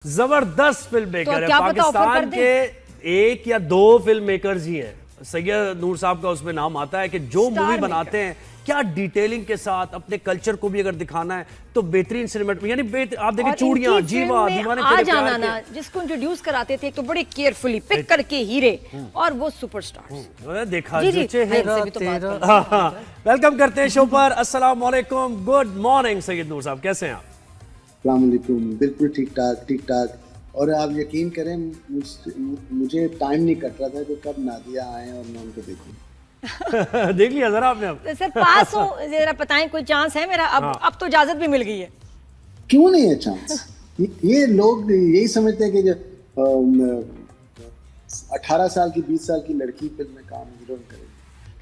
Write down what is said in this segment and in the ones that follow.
जबरदस्त film maker है। पाकिस्तान के एक या दो फिल्म मेकर्स ही हैं। सैयद नूर साहब का उसमें नाम आता है कि जो मूवी बनाते हैं क्या डिटेलिंग के साथ अपने कल्चर को भी अगर दिखाना है तो बेहतरीन सिनेमेट यानी आप देखिए चूड़ियां जीवा दीवाने आ जाना ना जिसको इंट्रोड्यूस कराते थे तो बड़े केयरफुली पिक करके हीरे और वो सुपरस्टार्स देखा वेलकम करते हैं शो पर। अस्सलाम वालेकुम, गुड मॉर्निंग सैयद नूर साहब, कैसे हैं आप? अस्सलाम वालेकुम, बिल्कुल ठीक ठाक। और आप यकीन करें मुझे टाइम नहीं कट रहा था कि कब नादिया आए और मैं उनको देखूं। देख लिया जरा आपने? अब सर पास हो, जरा बताएं कोई चांस है मेरा? अब तो इजाजत भी मिल गई है। क्यों नहीं है चांस? ये लोग यही समझते हैं कि जो 18 साल की 20 साल की लड़की फिल्म में काम हीरोइन करेगी।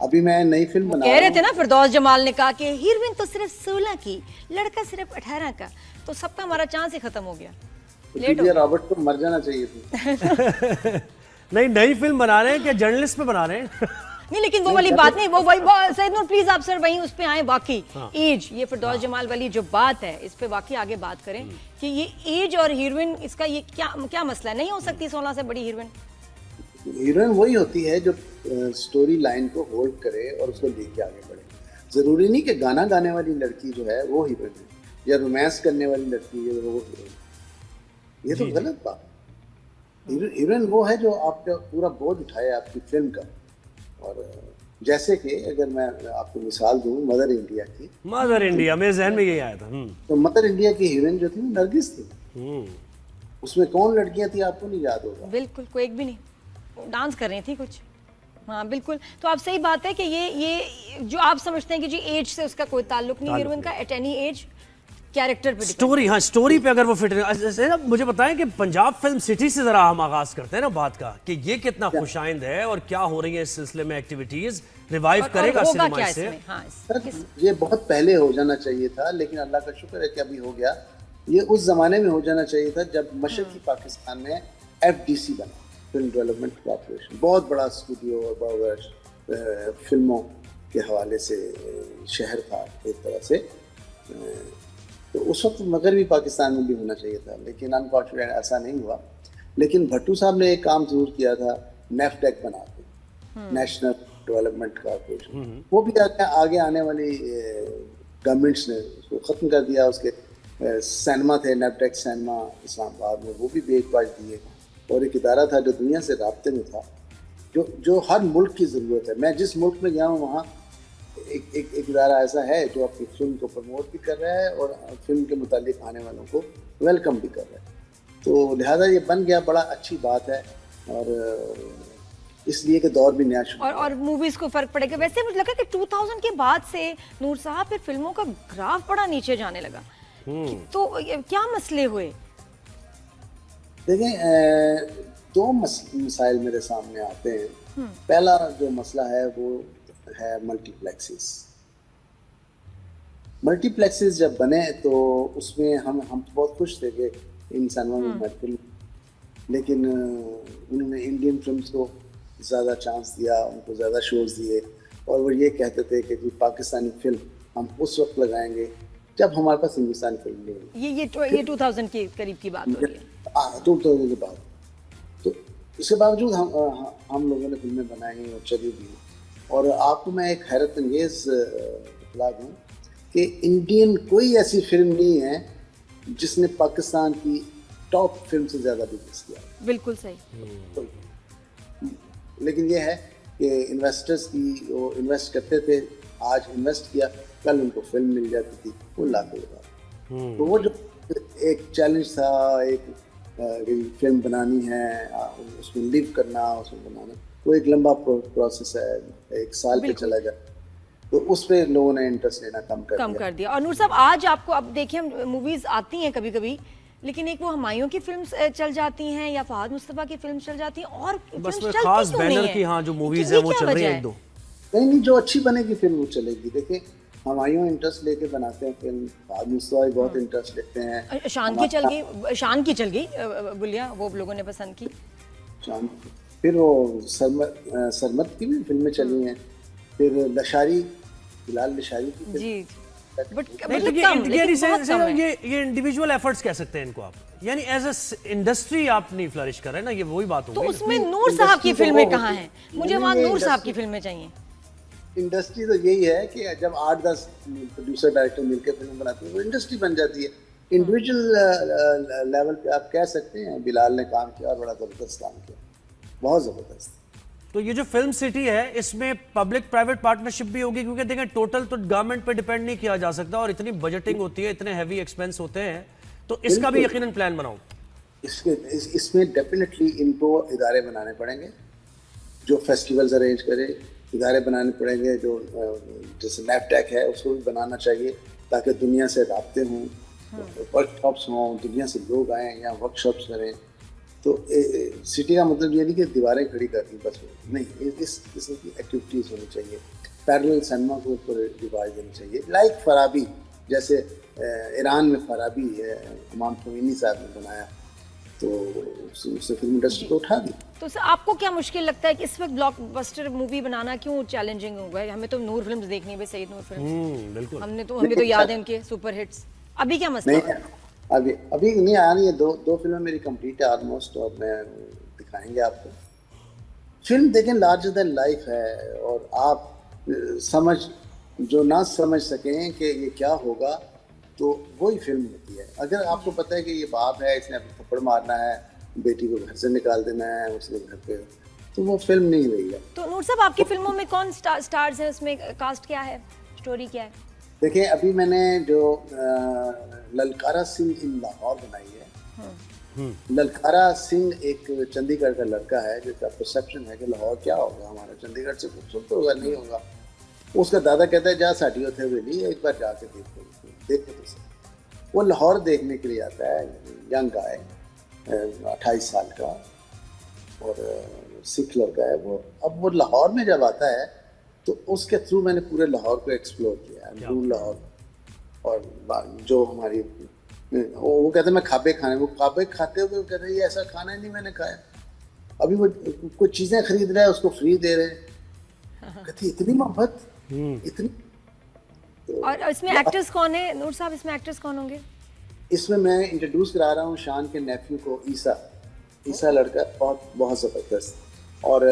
अभी मैं नई फिल्म बना कह रहे थे ना, फिरदौस जमाल ने कहा कि हीरोइन तो सिर्फ 16 की, लड़का सिर्फ 18 का, तो सबका हमारा चांस ही खत्म हो गया। लेट हो गया। रॉबर्ट को मर जाना चाहिए था। नहीं, नई फिल्म बना रहे हैं क्या जर्नलिस्ट पे बना रहे हैं? नहीं, लेकिन वो वाली बात नहीं, वो वही सैयद नूर प्लीज आप सर वहीं उस पे आए। बाकी एज, ये फिरदौस जमाल वाली जो बात है इस पे वाकई आगे बात करें कि ये एज और हीरोइन इसका ये क्या मसला है? नहीं हो सकती 16 से बड़ी हीरोइन? हीरोइन वही होती है जो स्टोरी लाइन को होल्ड करे और उसको लेके आगे बढ़े। जरूरी नहीं कि गाना गाने वाली लड़की जो है वो हीरोइन है या रोमांस करने वाली लड़की है वो हीरोइन। ये तो गलत बात। हीरोइन वो है जो आपका पूरा बोझ उठाए आपकी फिल्म का। और जैसे कि अगर मैं आपको मिसाल दूं मदर इंडिया की, मदर इंडिया मेरे जहन में यही आया था। तो मदर इंडिया की हीरोइन जो थी वो नरगिस थी। उसमें कौन लड़कियां थी आपको नहीं याद होगा? बिल्कुल कोई एक भी नहीं, डांस कर रही थी कुछ। हाँ बिल्कुल, तो आप सही बात है कि ये जो आप समझते हैं कि जी एज से उसका कोई ताल्लुक नहीं हीरोइन का, एट एनी एज कैरेक्टर पे स्टोरी, हाँ स्टोरी पे अगर वो फिट है। मुझे बताएं कि पंजाब फिल्म सिटी से जरा हम आगाज करते हैं ना बात का कि ये कितना खुशाइंद है और क्या हो रही है इस सिलसिले में एक्टिविटीज, रिवाइव करेगा सिनेमा से। हाँ, ये बहुत पहले हो जाना चाहिए था, लेकिन अल्लाह का शुक्र है कि अभी हो गया। ये उस जमाने में हो जाना चाहिए था जब मशरकी पाकिस्तान में FDC बना, फिल्म डेवलपमेंट कॉर्पोरेशन, बहुत बड़ा स्टूडियो और बहुत बड़ा फिल्मों के हवाले से शहर था एक तरह से। तो उस वक्त मगरबी पाकिस्तान में भी होना चाहिए था, लेकिन अनफॉर्चुनेटली ऐसा नहीं हुआ। लेकिन भट्टू साहब ने एक काम जरूर किया था, नेफ्टेक बना के, नेशनल डेवलपमेंट कॉर्पोरेशन। वो भी आगे आने वाली गवर्नमेंट्स ने उसको ख़त्म कर दिया। उसके सिनेमा थे, नेफ्टेक सिनेमा इस्लामाबाद में, वो भी बेच बाज दिए। और एक इदारा था जो दुनिया से राब्ते में था, जो हर मुल्क की ज़रूरत है। मैं जिस मुल्क में गया हूँ वहाँ एक इदारा ऐसा है जो अपनी फिल्म को प्रमोट भी कर रहा है और फिल्म के मुतालिक आने वालों को वेलकम भी कर रहा है। तो लिहाजा ये बन गया, बड़ा अच्छी बात है। और इसलिए कि दौर भी नया शुरू और मूवीज को फर्क पड़ेगा। वैसे मुझे लगा कि 2000 के बाद से नूर साहब फिर फिल्मों का ग्राफ बड़ा नीचे जाने लगा। तो क्या मसले हुए? देखें, दो मसाइल मेरे सामने आते हैं। पहला जो मसला है वो है मल्टीप्लेक्सेस जब बने तो उसमें हम तो बहुत खुश थे कि इन सिनेमा में महफिल, लेकिन उन्होंने इंडियन फिल्म्स को ज़्यादा चांस दिया, उनको ज़्यादा शोज दिए। और वो ये कहते थे कि जी पाकिस्तानी फिल्म हम उस वक्त लगाएंगे जब हमारे पास हिंदुस्तानी फिल्म नहीं होगी। ये 2000 के करीब की बात हो रही है। 2000 के बाद। तो इसके बावजूद हम लोगों ने फिल्में बनाई और चली भी। और आपको मैं एक हैरत अंगेज इत्तला दूँ कि इंडियन कोई ऐसी फिल्म नहीं है जिसने पाकिस्तान की टॉप फिल्म से ज़्यादा बिजनेस किया। बिल्कुल सही। लेकिन ये है कि इन्वेस्टर्स की वो इन्वेस्ट करते थे, आज इन्वेस्ट किया, कल उनको फिल्म मिल जाती थी, वो लाखों रुपये। तो वो जो एक चैलेंज था, एक फिल्म बनानी है, उसमें लिव करना, उसमें बनाना, वो एक लंबा प्रोसेस है, एक साल पे चला जाए। तो उस पे लोगों ने इंटरेस्ट लेना कम कर दिया। और नूर साहब आज आपको, अब देखिए मूवीज आती हैं कभी कभी, लेकिन एक वो हुमायूं की फिल्म चल जाती हैं या फहद मुस्तफा की फिल्म चल जाती हैं और बस में खास बैनर की हाँ जो मूवीज है वो चल रही है एक दो। नहीं, जो अच्छी बनेगी फिल्म वो चलेगी। देखिए हुमायूं इंटरेस्ट लेके बनाते हैं फिल्म, फहद मुस्तफा भी बहुत इंटरेस्ट लेते हैं। शान की चल गई गुलिया, वो लोगों ने पसंद की। फिर वो सरमद की भी फिल्में चली हैं। फिर लशारी, बिलाल लशारी की जी। बट ये इंडिविजुअल एफर्ट्स कह सकते हैं इनको आप? यानी एज अ इंडस्ट्री आप नहीं फ्लरिश कर रहे ना, ये वही बात हो तो गई। उसमें नूर साहब की industry तो फिल्में वो कहाँ होती- हैं? मुझे वहाँ नहीं, नूर साहब की industry- फिल्में चाहिए। इंडस्ट्री तो यही है कि जब 8-10 प्रोड्यूसर डायरेक्टर मिलकर फिल्म बनाते हैं वो इंडस्ट्री बन जाती है। इंडिविजुअल लेवल पे आप कह सकते हैं बिलाल ने काम किया और बड़ा जबरदस्त काम किया, बहुत जबरदस्त। तो ये जो फिल्म सिटी है इसमें पब्लिक प्राइवेट पार्टनरशिप भी होगी, क्योंकि देखें टोटल तो गवर्नमेंट पे डिपेंड नहीं किया जा सकता और इतनी बजटिंग होती है, इतने हैवी एक्सपेंस होते हैं, तो इसका भी यकीनन प्लान बनाओ। इसमें डेफिनेटली इनको इदारे बनाने पड़ेंगे जो फेस्टिवल्स अरेंज करे, इदारे बनाने पड़ेंगे जो जैसे नैफटैक है उसको भी बनाना चाहिए ताकि दुनिया से राब्ते हों, वर्कशॉप्स हों, दुनिया से लोग आएँ या वर्कशॉप्स करें। तो सिटी का मतलब ये नहीं कि दीवारें खड़ी कर दी बस, नहीं, इस किस्म की एक्टिविटीज़ होनी चाहिए। पैरेलल सिनेमा को ऊपर रिवाज देनी चाहिए, लाइक फराबी, जैसे ईरान में फराबी इमाम खोमेनी साहब ने बनाया तो उससे फिल्म इंडस्ट्री को उठा दी। तो सर आपको क्या मुश्किल लगता है कि इस वक्त ब्लॉकबस्टर मूवी बनाना क्यों चैलेंजिंग होगा? हमें तो नूर फिल्म्स देखनी है, सईद नूर फिल्म्स, बिल्कुल। हमें तो याद है उनके सुपर हिट्स। अभी क्या मसला है? अभी नहीं आ रही है, दो फिल्में मेरी कंप्लीट है ऑलमोस्ट, और मैं दिखाएंगे आपको। फिल्म देखें लार्जर देन लाइफ है, और आप जो ना समझ सकें कि ये क्या होगा तो वही फिल्म होती है। अगर आपको पता है कि ये बाप है, इसने अपने थप्पड़ मारना है, बेटी को घर से निकाल देना है उसके घर पे, तो वो फिल्म नहीं रही है। तो नूर साहब आपकी फिल्मों में कौन स्टार्स है, उसमें कास्ट क्या है, स्टोरी क्या है? देखिए अभी मैंने जो ललकारा सिंह इन लाहौर बनाई है, ललकारा सिंह एक चंडीगढ़ का लड़का है जिसका परसेप्शन है कि लाहौर क्या होगा, हमारा चंडीगढ़ से खूबसूरत होगा, नहीं होगा। उसका दादा कहता है जा साड़ी थे वेली एक बार जाके देखो तो सही। वो लाहौर देखने के लिए आता है, यंग गाय 28 साल का, और सिख लड़का है वो। अब वो लाहौर में जब आता है तो उसके थ्रू मैंने पूरे लाहौर को एक्सप्लोर किया, ब्लू लाहौर। और जो हमारी वो कहते हैं मैं खाबे खाने, वो खाबे खाते हुए कहते हैं ये ऐसा खाना ही नहीं मैंने खाया। अभी वो कुछ चीज़ें खरीद रहा है उसको फ्री दे रहे हैं, कहती इतनी मोहब्बत, इतनी। और इसमें एक्टर्स कौन है नूर साहब, इसमें एक्टर्स कौन होंगे? इसमें मैं इंट्रोड्यूस करा रहा हूँ शान के नेफ्यू को, ईसा लड़का बहुत ज़बरदस्त, और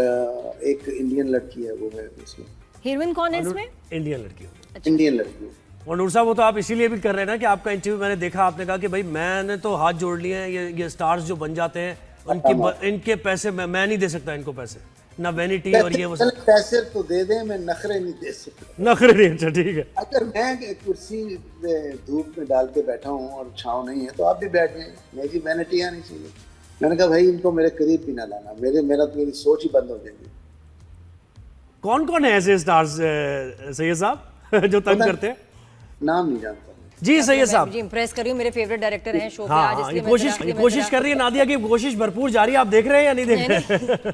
एक इंडियन लड़की है वो है इसमें। हीरोइन कौन है इसमें? इंडियन लड़की। इंडियन लड़की। और नूर साहब वो तो आप इसीलिए भी कर रहे हैं ना कि आपका इंटरव्यू मैंने देखा, आपने कहा कि भाई मैंने तो हाथ जोड़ लिए हैं, ये स्टार्स जो बन जाते हैं इनके पैसे मैं नहीं दे सकता, इनको पैसे ना वैनिटी और ये वो पैसे तो दे दें, मैं नखरे नहीं दे सकता। नखरे नहीं, अच्छा ठीक है। अगर मैं कुर्सी धूप में डाल के बैठा हूँ और छाँव नहीं है तो आप भी बैठ जाएं, मेरी वैनिटी आनी चाहिए। मैंने कहा भाई इनको मेरे करीब भी ना लाना, मेरी सोच ही बंद हो जाएगी। कौन कौन है ऐसे स्टार्स सैयद साहब जो तंग करते हैं? नाम नहीं जानता जी सैयद साहब। जी इंप्रेस कर रही हूँ, मेरे फेवरेट डायरेक्टर हैं शो पे हाँ, आज, हाँ, इसलिए कोशिश कर रही है नादिया की, कोशिश भरपूर जारी है। आप देख रहे हैं या नहीं देख रहे?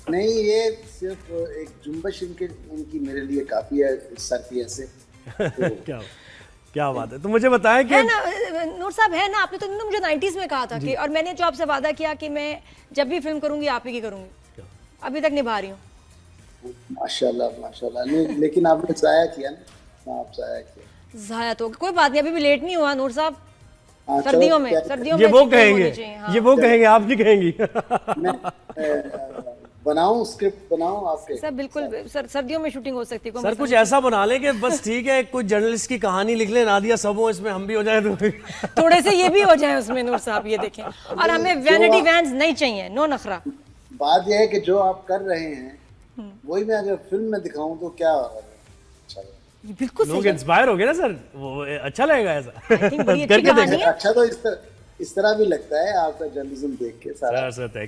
नहीं, ये सिर्फ एक जुम्बश इनकी मेरे लिए काफी है सर की ऐसे। तो क्या बात है। तो मुझे बताएं कि है ना नूर साहब, है ना, आपने तो मुझे 90s में कहा था कि, और मैंने जो आपसे वादा किया कि मैं जब भी फिल्म करूंगी आप ही की करूंगी, अभी तक निभा रही हूँ। माशाल्लाह नहीं, लेकिन आपने जाया किया ना, आप जाया किया। जाया तो कोई बात नहीं, अभी भी लेट नहीं हुआ नूर साहब। हाँ, सर्दियों में ये वो कहेंगे, ये वो कहेंगे, आप नहीं कहेंगी। बनाऊं स्क्रिप्ट बनाऊं आपके? सर बिल्कुल सर, सर्दियों में शूटिंग हो सकती है। सर कुछ ऐसा बना ले कि बस ठीक है, कुछ जर्नलिस्ट की कहानी लिख ले, नादिया सब हो इसमें, हम भी हो जाए तो थोड़े से ये भी हो जाए उसमें नूर साहब, ये देखें। और हमें वैनिटी वैन्स नहीं चाहिए, नो नखरा। बात यह है कि जो आप कर रहे हैं वही मैं अगर फिल्म में दिखाऊं तो क्या अच्छा है। बिल्कुल लोग इंस्पायर हो गए ना सर, वो अच्छा लगेगा ऐसा बड़ी अच्छी करके कहानी है। अच्छा तो इस तरह भी लगता है आपका जर्नलिज्म देख के सारा। सर